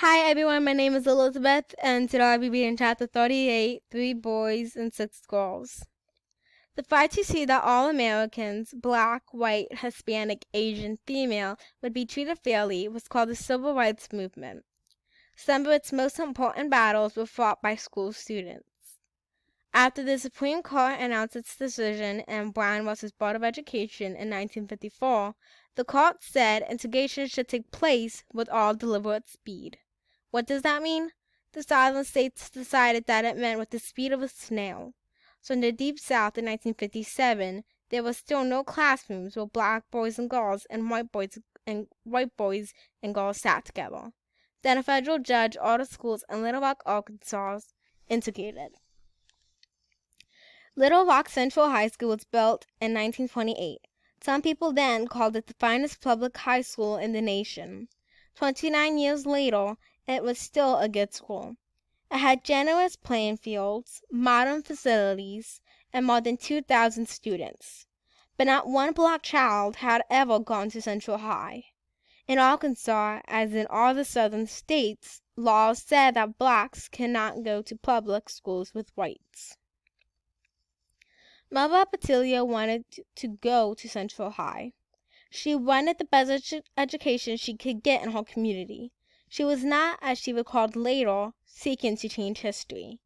Hi everyone, my name is Elizabeth, and today I'll be reading chapter 38, Three Boys and Six Girls. The fight to see that all Americans, black, white, Hispanic, Asian, female, would be treated fairly was called the Civil Rights Movement. Some of its most important battles were fought by school students. After the Supreme Court announced its decision in Brown v. Board of Education in 1954, the court said integration should take place with all deliberate speed. What does that mean? The Southern states decided that it meant with the speed of a snail. So in the Deep South in 1957, there were still no classrooms where black boys and girls and white boys and girls sat together. Then a federal judge ordered schools in Little Rock, Arkansas, integrated. Little Rock Central High School was built in 1928. Some people then called it the finest public high school in the nation. 29 years later, it was still a good school. It had generous playing fields, modern facilities, and more than 2,000 students. But not one black child had ever gone to Central High. In Arkansas, as in all the southern states, laws said that blacks cannot go to public schools with whites. Melba Patilia wanted to go to Central High. She wanted the best education she could get in her community. She was not, as she recalled later, seeking to change history.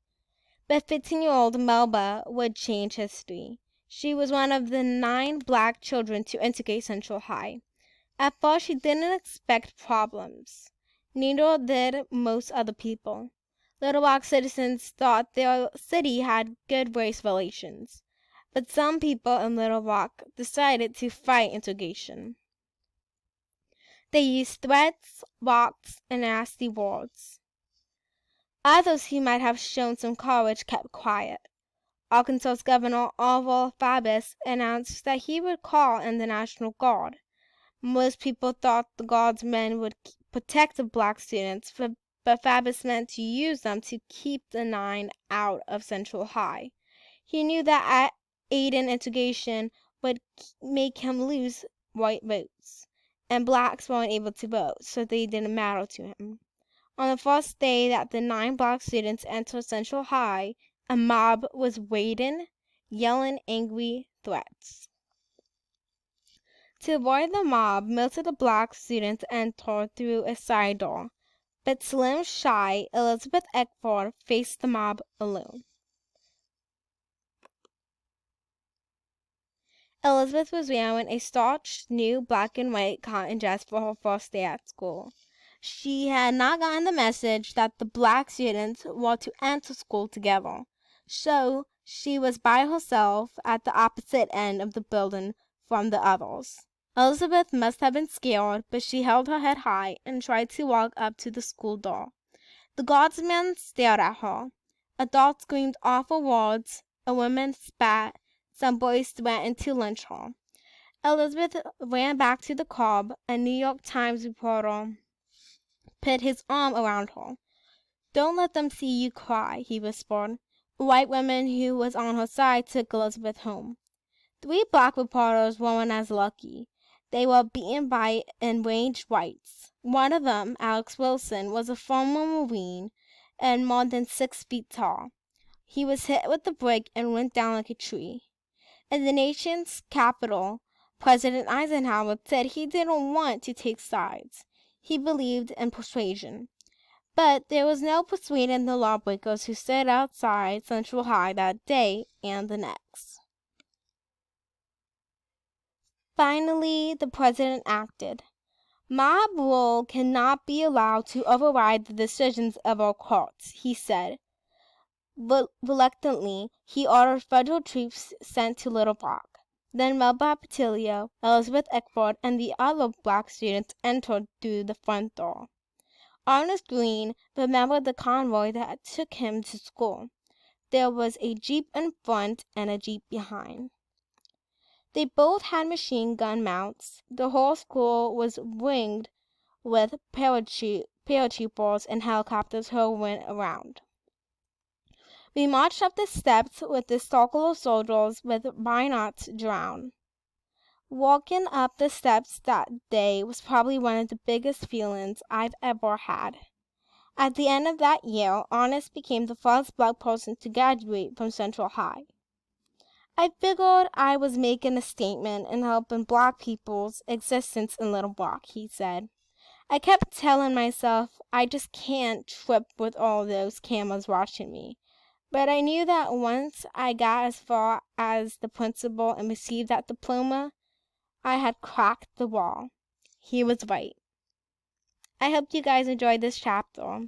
But 15-year-old Melba would change history. She was one of the 9 black children to integrate Central High. At first, she didn't expect problems. Neither did most other people. Little Rock citizens thought their city had good race relations. But some people in Little Rock decided to fight integration. They used threats, rocks, and nasty words. Others who might have shown some courage kept quiet. Arkansas Governor Orval Faubus announced that he would call in the National Guard. Most people thought the Guard's men would protect the black students, but Faubus meant to use them to keep the 9 out of Central High. He knew that aiding integration would make him lose white votes, and blacks weren't able to vote, so they didn't matter to him. On the first day that the 9 black students entered Central High, a mob was waiting, yelling angry threats. To avoid the mob, most of the black students entered through a side door, but slim, shy Elizabeth Eckford faced the mob alone. Elizabeth was wearing a starched new black and white cotton dress for her first day at school. She had not gotten the message that the black students were to enter school together, so she was by herself at the opposite end of the building from the others. Elizabeth must have been scared, but she held her head high and tried to walk up to the school door. The guardsman stared at her. Adults screamed awful words. A woman spat. Some boys threatened to lynch her. Elizabeth ran back to the curb. A New York Times reporter put his arm around her. "Don't let them see you cry," he whispered. A white woman who was on her side took Elizabeth home. 3 black reporters weren't as lucky. They were beaten by enraged whites. One of them, Alex Wilson, was a former Marine and more than 6 feet tall. He was hit with a brick and went down like a tree. In the nation's capital, President Eisenhower said he didn't want to take sides. He believed in persuasion. But there was no persuading the lawbreakers who stood outside Central High that day and the next. Finally, the president acted. "Mob rule cannot be allowed to override the decisions of our courts," he said. Reluctantly, he ordered federal troops sent to Little Rock. Then Melba Patilia, Elizabeth Eckford, and the other black students entered through the front door. Ernest Green remembered the convoy that took him to school. There was a jeep in front and a jeep behind. They both had machine gun mounts. The whole school was ringed with paratroopers and helicopters hurtling around. We marched up the steps with the circle of soldiers with bayonets drawn. Walking up the steps that day was probably one of the biggest feelings I've ever had. At the end of that year, Honest became the first Black person to graduate from Central High. I figured I was making a statement and helping Black people's existence in Little Rock, he said. I kept telling myself I just can't trip with all those cameras watching me. But I knew that once I got as far as the principal and received that diploma, I had cracked the wall. He was right. I hope you guys enjoyed this chapter.